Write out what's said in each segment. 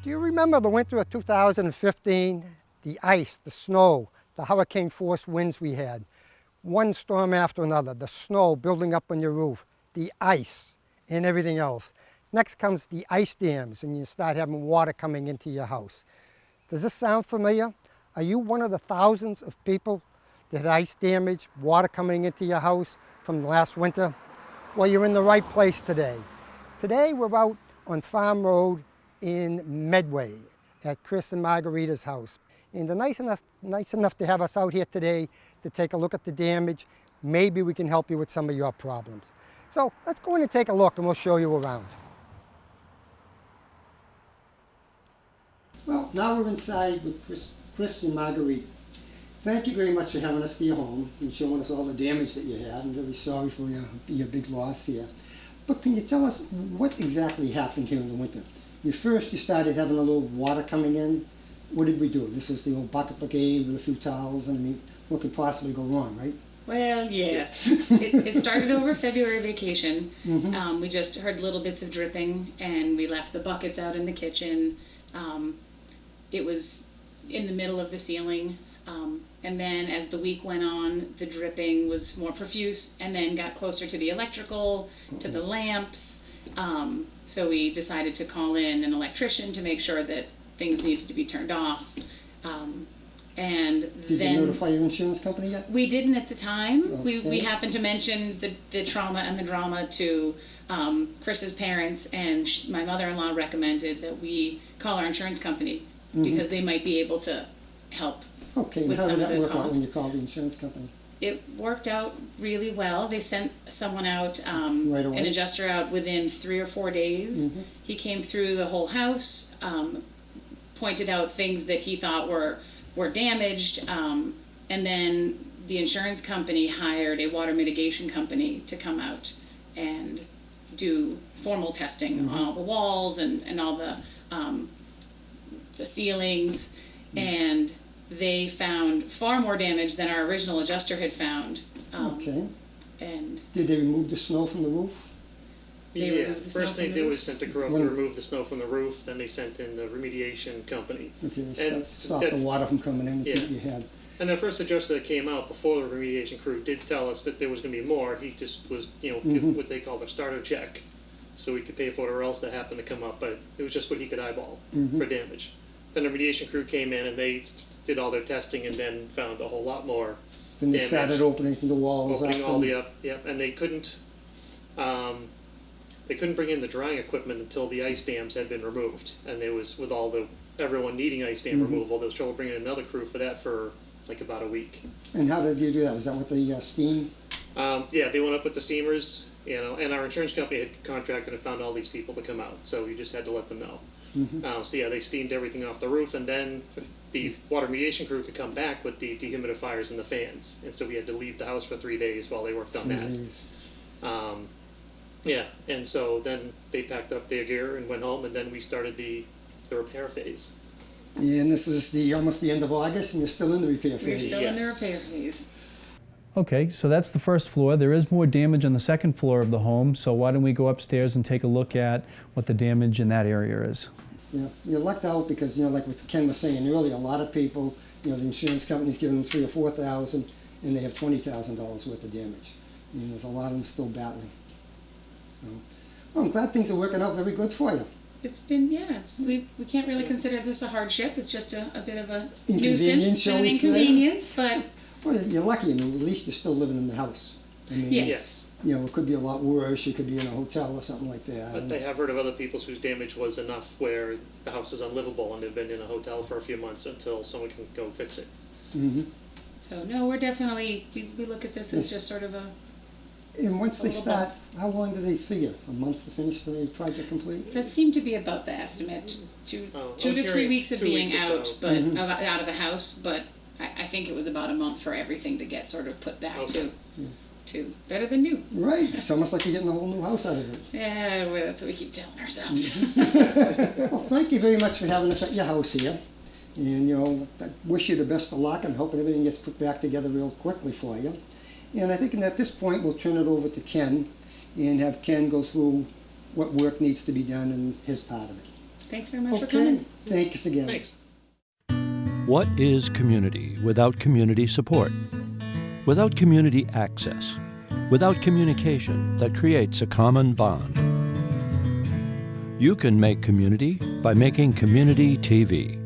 Do you remember the winter of 2015? The ice, the snow, the hurricane force winds we had. One storm after another, the snow building up on your roof, the ice and everything else. Next comes the ice dams and you start having water coming into your house. Does this sound familiar? Are you one of the thousands of people that had ice damage, water coming into your house from last winter? Well, you're in the right place today. Today we're out on Farm Road in Medway at Chris and Margarita's house. And they're nice enough to have us out here today to take a look at the damage. Maybe we can help you with some of your problems. So let's go in and take a look and we'll show you around. Well, now we're inside with Chris and Margarita. Thank you very much for having us to your home and showing us all the damage that you had. I'm very sorry for your big loss here. But can you tell us what exactly happened here in the winter? You started having a little water coming in. What did we do? This was the old bucket brigade with a few towels, and I mean, what could possibly go wrong, right? Well, yes. it started over February vacation. We just heard little bits of dripping, and we left the buckets out in the kitchen. It was in the middle of the ceiling, and then as the week went on, the dripping was more profuse, and then got closer to the electrical, to the lamps. So we decided to call in an electrician to make sure that things needed to be turned off. And Did then you notify your insurance company yet? we didn't at the time. Okay. We happened to mention the trauma and the drama to Chris's parents, and my mother-in-law recommended that we call our insurance company because they might be able to help. Okay, and with how some did of that the work out costs. when you called the insurance company? It worked out really well. They sent someone out, Right away? an adjuster out within 3 or 4 days. He came through the whole house, pointed out things that he thought were damaged, and then the insurance company hired a water mitigation company to come out and do formal testing on all the walls and all the ceilings, and they found far more damage than our original adjuster had found. Okay. And Did they remove the snow from the roof? they removed the snow First from they the did roof. was sent a crew up to remove the snow from the roof, then they sent in the remediation company. Okay, And stop that- the water from coming in and see Yeah. what you had. And the first adjuster that came out before the remediation crew did tell us that there was going to be more. He just was, give what they called a starter check, so we could pay for whatever else that happened to come up, but it was just what he could eyeball for damage. Then the remediation crew came in and they did all their testing and then found a whole lot more Then they damage. started opening the walls Opening up. all and- the up, and they couldn't bring in the drying equipment until the ice dams had been removed, and there was with everyone needing ice dam removal, there was trouble bringing in another crew for that for like about a week. And how did you do that? Was that with the steam? Yeah, they went up with the steamers, and our insurance company had contracted and found all these people to come out, so we just had to let them know. So yeah, they steamed everything off the roof, and then the water mediation crew could come back with the dehumidifiers and the fans, and so we had to leave the house for 3 days while they worked on that. Jeez. Yeah, and so then they packed up their gear and went home, and then we started the repair phase. And this is almost the end of August, and you're still in the repair We're phase. still in the Yes. repair phase. Okay, so that's the first floor. There is more damage on the second floor of the home, so why don't we go upstairs and take a look at what the damage in that area is. Yeah, you're lucked out because, like what Ken was saying earlier, a lot of people, the insurance company's giving them $3,000 or $4,000, and they have $20,000 worth of damage. There's a lot of them still battling. So, well, I'm glad things are working out very good for you. It's been, we can't really consider this a hardship. It's just a bit of a Inconvenience, nuisance shall and an we say. inconvenience, but Well, you're lucky. At least you're still living in the house. yes. It could be a lot worse. You could be in a hotel or something like that. But I have heard of other people whose damage was enough where the house is unlivable and they've been in a hotel for a few months until someone can go fix it. So no, we're definitely, we look at this as just sort of a, And once a they little start, how long do they figure? A month to finish the project complete? that seemed to be about the estimate, two I to was 3 hearing weeks of 2 being weeks or out, so. but out of the house, but I think it was about a month for everything to get sort of put back Okay. to better than new. Right. It's almost like you're getting a whole new house out of it. Yeah, well, that's what we keep telling ourselves. Well, thank you very much for having us at your house here. And, I wish you the best of luck and hope everything gets put back together real quickly for you. And I think at this point we'll turn it over to Ken and have Ken go through what work needs to be done in his part of it. Thanks very much for Okay, coming. thanks again. Thanks. What is community without community support? Without community access? Without communication that creates a common bond? You can make community by making community TV.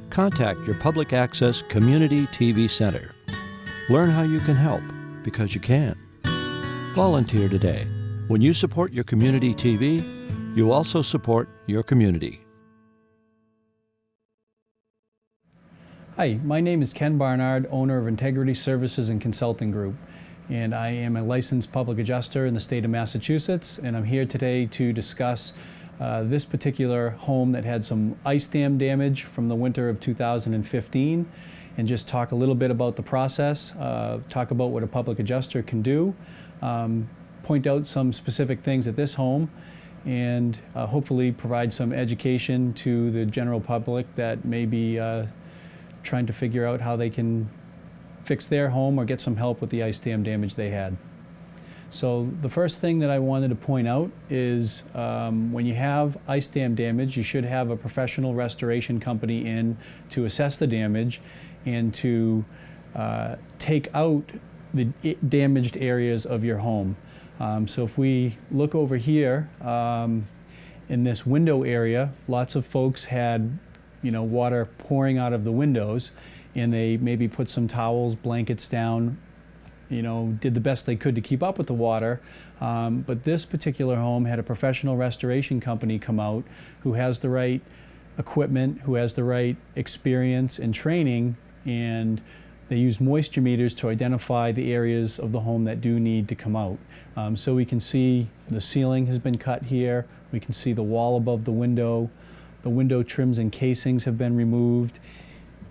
Contact your public access community TV center. Learn how you can help, because you can. Volunteer today. When you support your community TV, you also support your community. Hi, my name is Ken Barnard, owner of Integrity Services and Consulting Group, and I am a licensed public adjuster in the state of Massachusetts, and I'm here today to discuss this particular home that had some ice dam damage from the winter of 2015, and just talk a little bit about the process, talk about what a public adjuster can do, point out some specific things at this home, and hopefully provide some education to the general public that may be trying to figure out how they can fix their home or get some help with the ice dam damage they had. So the first thing that I wanted to point out is when you have ice dam damage, you should have a professional restoration company in to assess the damage and to take out the damaged areas of your home. So if we look over here in this window area, lots of folks had water pouring out of the windows, and they maybe put some towels, blankets down, did the best they could to keep up with the water. But this particular home had a professional restoration company come out who has the right equipment, who has the right experience and training, and they use moisture meters to identify the areas of the home that do need to come out. So we can see the ceiling has been cut here. We can see the wall above the window. The window trims and casings have been removed.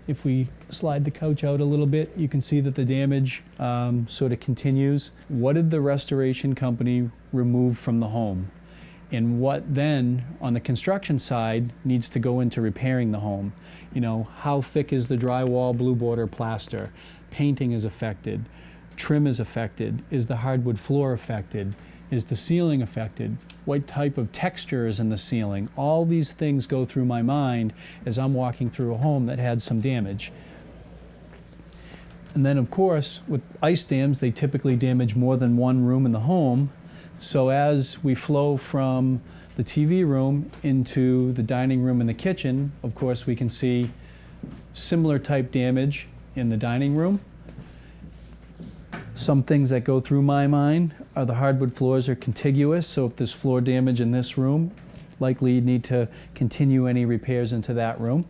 If we slide the couch out a little bit, you can see that the damage sort of continues. What did the restoration company remove from the home? And what then, on the construction side, needs to go into repairing the home? How thick is the drywall, blue border plaster? Painting is affected. Trim is affected. Is the hardwood floor affected? Is the ceiling affected? What type of texture is in the ceiling? All these things go through my mind as I'm walking through a home that had some damage. And then, of course, with ice dams, they typically damage more than one room in the home. So as we flow from the TV room into the dining room and the kitchen, of course, we can see similar type damage in the dining room. Some things that go through my mind are the hardwood floors are contiguous, so if there's floor damage in this room, likely you need to continue any repairs into that room.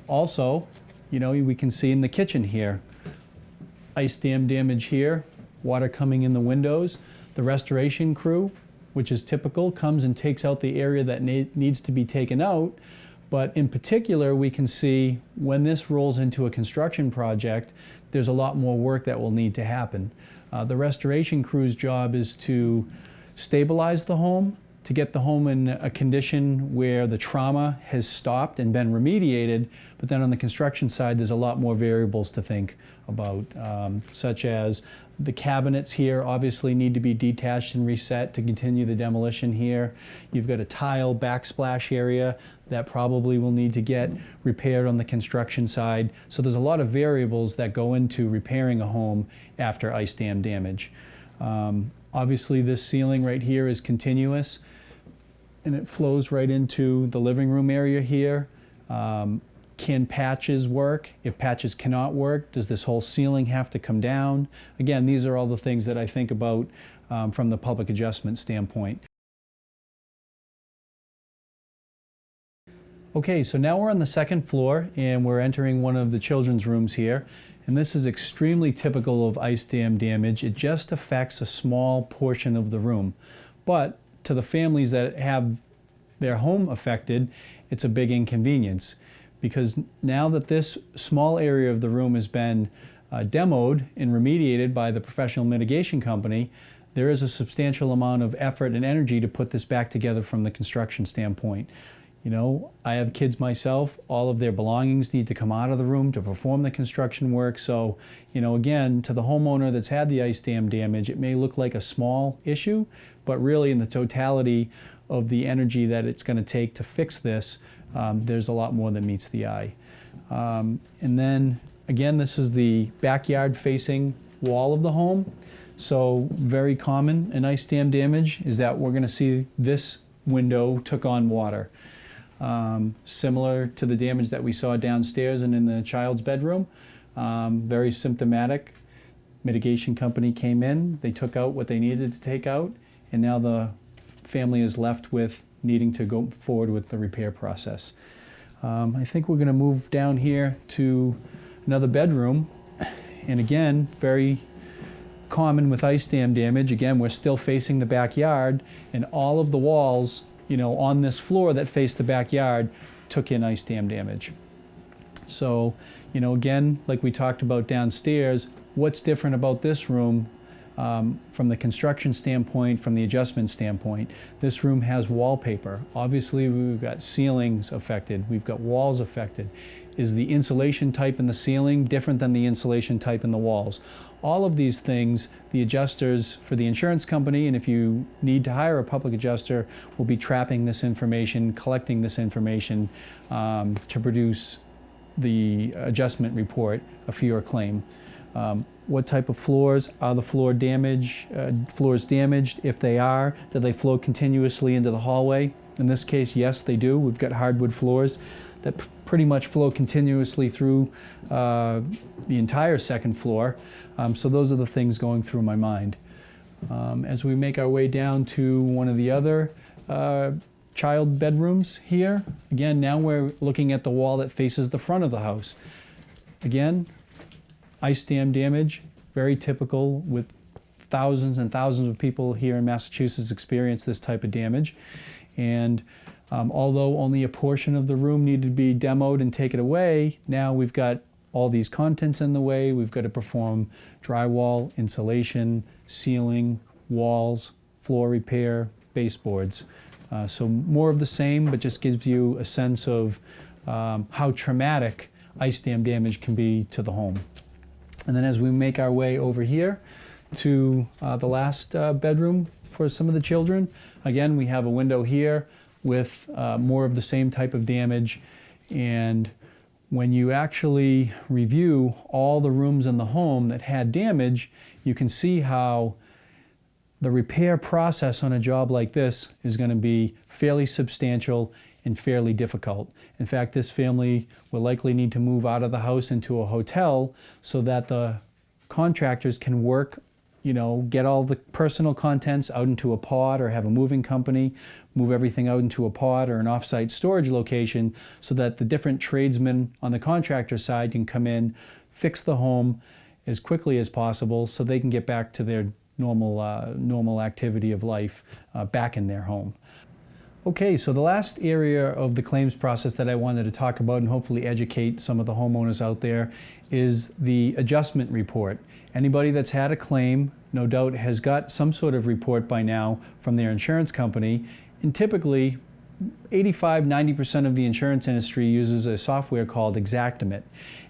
Also, we can see in the kitchen here, ice dam damage here, water coming in the windows. The restoration crew, which is typical, comes and takes out the area that needs to be taken out. But in particular, we can see when this rolls into a construction project, there's a lot more work that will need to happen. The restoration crew's job is to stabilize the home, to get the home in a condition where the trauma has stopped and been remediated, but then on the construction side, there's a lot more variables to think about, such as the cabinets here obviously need to be detached and reset to continue the demolition here. You've got a tile backsplash area that probably will need to get repaired on the construction side. So there's a lot of variables that go into repairing a home after ice dam damage. Obviously this ceiling right here is continuous and it flows right into the living room area here. Can patches work? If patches cannot work, does this whole ceiling have to come down? Again, these are all the things that I think about from the public adjustment standpoint. Okay, so now we're on the second floor and we're entering one of the children's rooms here. And this is extremely typical of ice dam damage. It just affects a small portion of the room. But to the families that have their home affected, it's a big inconvenience. Because now that this small area of the room has been demoed and remediated by the professional mitigation company, there is a substantial amount of effort and energy to put this back together from the construction standpoint. I have kids myself, all of their belongings need to come out of the room to perform the construction work. So, again, to the homeowner that's had the ice dam damage, it may look like a small issue, but really in the totality of the energy that it's going to take to fix this, there's a lot more than meets the eye. And then again, this is the backyard facing wall of the home. So very common in ice dam damage is that we're going to see this window took on water. Similar to the damage that we saw downstairs and in the child's bedroom. Very symptomatic. Mitigation company came in, they took out what they needed to take out, and now the family is left with needing to go forward with the repair process. I think we're going to move down here to another bedroom, and again, very common with ice dam damage. Again, we're still facing the backyard, and all of the walls, you know, on this floor that face the backyard took in ice dam damage. So, you know, again, like we talked about downstairs, what's different about this room from the construction standpoint, from the adjustment standpoint? This room has wallpaper. Obviously, we've got ceilings affected. We've got walls affected. Is the insulation type in the ceiling different than the insulation type in the walls? All of these things, the adjusters for the insurance company, and if you need to hire a public adjuster, will be trapping this information, collecting this information to produce the adjustment report for your claim. What type of floors? Are the floors damaged? If they are, do they flow continuously into the hallway? In this case, yes, they do. We've got hardwood floors that pretty much flow continuously through the entire second floor. So those are the things going through my mind. As we make our way down to one of the other child bedrooms here, again, now we're looking at the wall that faces the front of the house. Again, ice dam damage, very typical with thousands and thousands of people here in Massachusetts experience this type of damage. And although only a portion of the room needed to be demoed and taken away, now we've got all these contents in the way. We've got to perform drywall, insulation, ceiling, walls, floor repair, baseboards. So more of the same, but just gives you a sense of how traumatic ice dam damage can be to the home. And then as we make our way over here to the last bedroom for some of the children, again, we have a window here with more of the same type of damage. And when you actually review all the rooms in the home that had damage, you can see how the repair process on a job like this is going to be fairly substantial and fairly difficult. In fact, this family will likely need to move out of the house into a hotel so that the contractors can work, you know, get all the personal contents out into a pod, or have a moving company move everything out into a pod or an off-site storage location, so that the different tradesmen on the contractor side can come in, fix the home as quickly as possible so they can get back to their normal activity of life back in their home. Okay, so the last area of the claims process that I wanted to talk about and hopefully educate some of the homeowners out there is the adjustment report. Anybody that's had a claim, no doubt, has got some sort of report by now from their insurance company, and typically 85–90% of the insurance industry uses a software called Xactimate.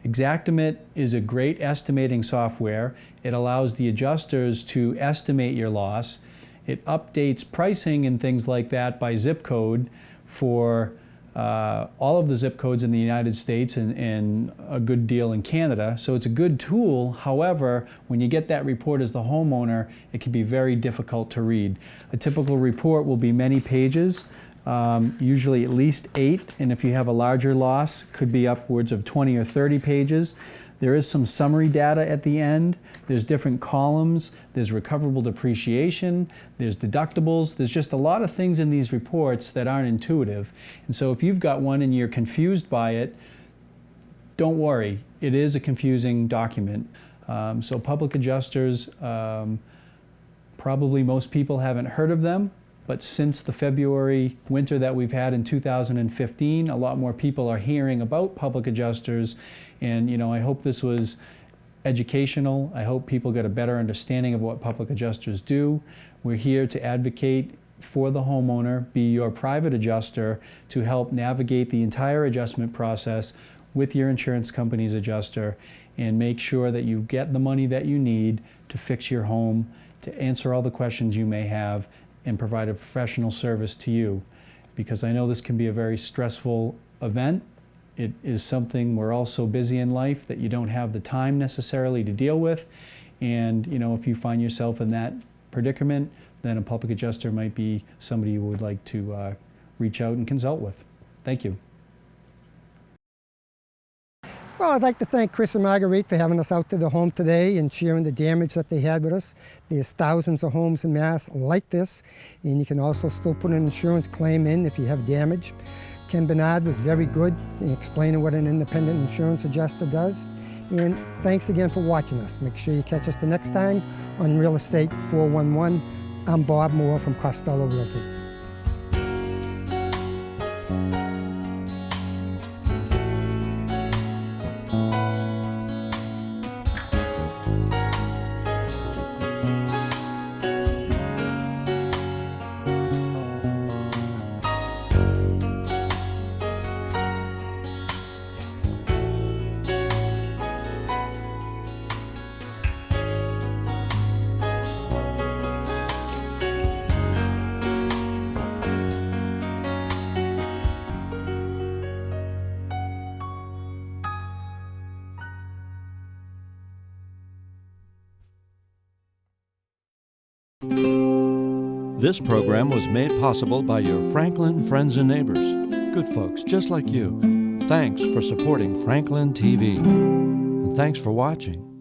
Xactimate is a great estimating software. It allows the adjusters to estimate your loss. It updates pricing and things like that by zip code for all of the zip codes in the United States and a good deal in Canada. So it's a good tool. However, when you get that report as the homeowner, it can be very difficult to read. A typical report will be many pages, usually at least 8, and if you have a larger loss, could be upwards of 20 or 30 pages. There is some summary data at the end. There's different columns. There's recoverable depreciation. There's deductibles. There's just a lot of things in these reports that aren't intuitive. And so if you've got one and you're confused by it, don't worry. It is a confusing document. So public adjusters, probably most people haven't heard of them. But since the February winter that we've had in 2015, a lot more people are hearing about public adjusters. And, you know, I hope this was educational. I hope people get a better understanding of what public adjusters do. We're here to advocate for the homeowner, be your private adjuster, to help navigate the entire adjustment process with your insurance company's adjuster and make sure that you get the money that you need to fix your home, to answer all the questions you may have, and provide a professional service to you, because I know this can be a very stressful event. It is something we're all so busy in life that you don't have the time necessarily to deal with. And if you find yourself in that predicament, then a public adjuster might be somebody you would like to reach out and consult with. Thank you. Well, I'd like to thank Chris and Marguerite for having us out to the home today and sharing the damage that they had with us. There's thousands of homes in Mass like this, and you can also still put an insurance claim in if you have damage. Ken Bernard was very good in explaining what an independent insurance adjuster does. And thanks again for watching us. Make sure you catch us the next time on Real Estate 411. I'm Bob Moore from Costello Realty. This program was made possible by your Franklin friends and neighbors, good folks just like you. Thanks for supporting Franklin TV. And thanks for watching.